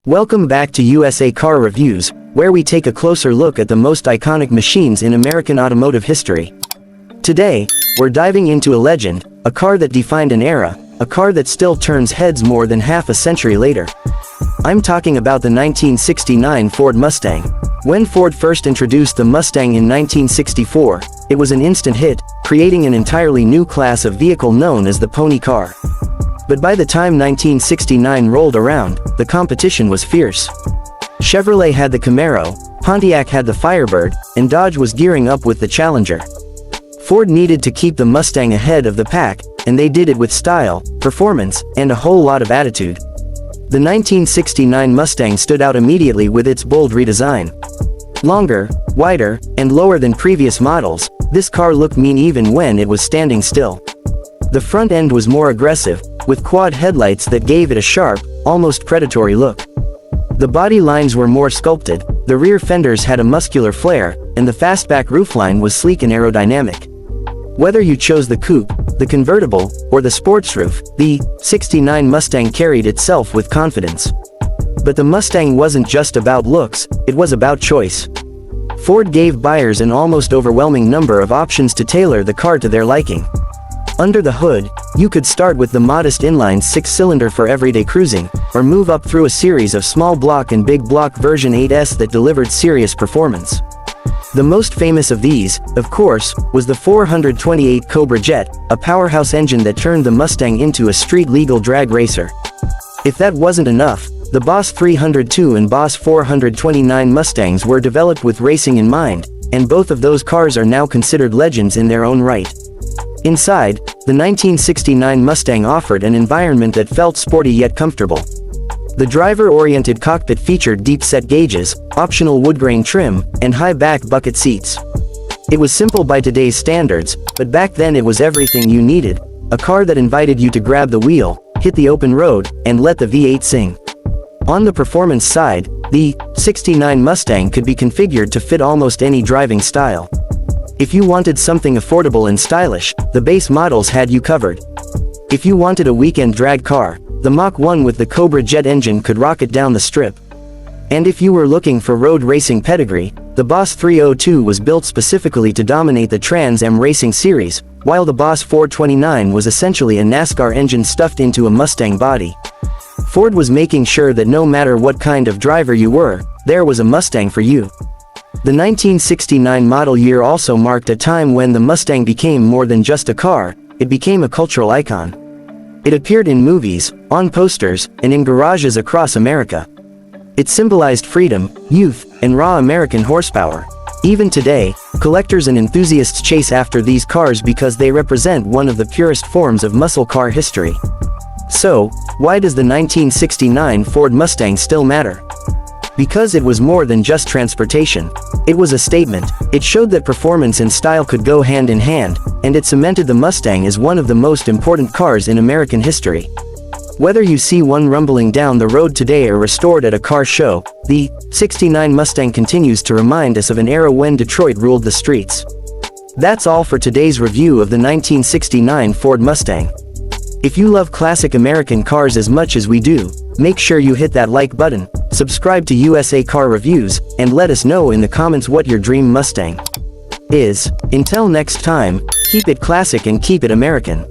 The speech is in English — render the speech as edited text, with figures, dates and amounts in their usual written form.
Welcome back to USA Car Reviews, where we take a closer look at the most iconic machines in American automotive history. Today, we're diving into a legend, a car that defined an era, a car that still turns heads more than half a century later. I'm talking about the 1969 Ford Mustang. When Ford first introduced the Mustang in 1964, it was an instant hit, creating an entirely new class of vehicle known as the pony car. But by the time 1969 rolled around, the competition was fierce. Chevrolet had the Camaro, Pontiac had the Firebird, and Dodge was gearing up with the Challenger. Ford needed to keep the Mustang ahead of the pack, and they did it with style, performance, and a whole lot of attitude. The 1969 Mustang stood out immediately with its bold redesign. Longer, wider, and lower than previous models, this car looked mean even when it was standing still. The front end was more aggressive, with quad headlights that gave it a sharp, almost predatory look. The body lines were more sculpted, the rear fenders had a muscular flair, and the fastback roofline was sleek and aerodynamic. Whether you chose the coupe, the convertible, or the sports roof, the '69 Mustang carried itself with confidence. But the Mustang wasn't just about looks, it was about choice. Ford gave buyers an almost overwhelming number of options to tailor the car to their liking. Under the hood, you could start with the modest inline six-cylinder for everyday cruising, or move up through a series of small block and big block version 8s that delivered serious performance. The most famous of these, of course, was the 428 Cobra Jet, a powerhouse engine that turned the Mustang into a street-legal drag racer. If that wasn't enough, the Boss 302 and Boss 429 Mustangs were developed with racing in mind, and both of those cars are now considered legends in their own right. Inside, the 1969 Mustang offered an environment that felt sporty yet comfortable. The driver-oriented cockpit featured deep-set gauges, optional wood-grain trim, and high-back bucket seats. It was simple by today's standards, but back then it was everything you needed, a car that invited you to grab the wheel, hit the open road, and let the V8 sing. On the performance side, the '69 Mustang could be configured to fit almost any driving style. If you wanted something affordable and stylish, the base models had you covered. If you wanted a weekend drag car, the Mach 1 with the Cobra Jet engine could rock it down the strip. And if you were looking for road racing pedigree, the Boss 302 was built specifically to dominate the Trans Am racing series, while the Boss 429 was essentially a NASCAR engine stuffed into a Mustang body. Ford was making sure that no matter what kind of driver you were, there was a Mustang for you. The 1969 model year also marked a time when the Mustang became more than just a car, it became a cultural icon. It appeared in movies, on posters, and in garages across America. It symbolized freedom, youth, and raw American horsepower. Even today, collectors and enthusiasts chase after these cars because they represent one of the purest forms of muscle car history. So, why does the 1969 Ford Mustang still matter? Because it was more than just transportation. It was a statement, it showed that performance and style could go hand in hand, and it cemented the Mustang as one of the most important cars in American history. Whether you see one rumbling down the road today or restored at a car show, the '69 Mustang continues to remind us of an era when Detroit ruled the streets. That's all for today's review of the 1969 Ford Mustang. If you love classic American cars as much as we do, make sure you hit that like button, subscribe to USA Car Reviews, and let us know in the comments what your dream Mustang is. Until next time, keep it classic and keep it American.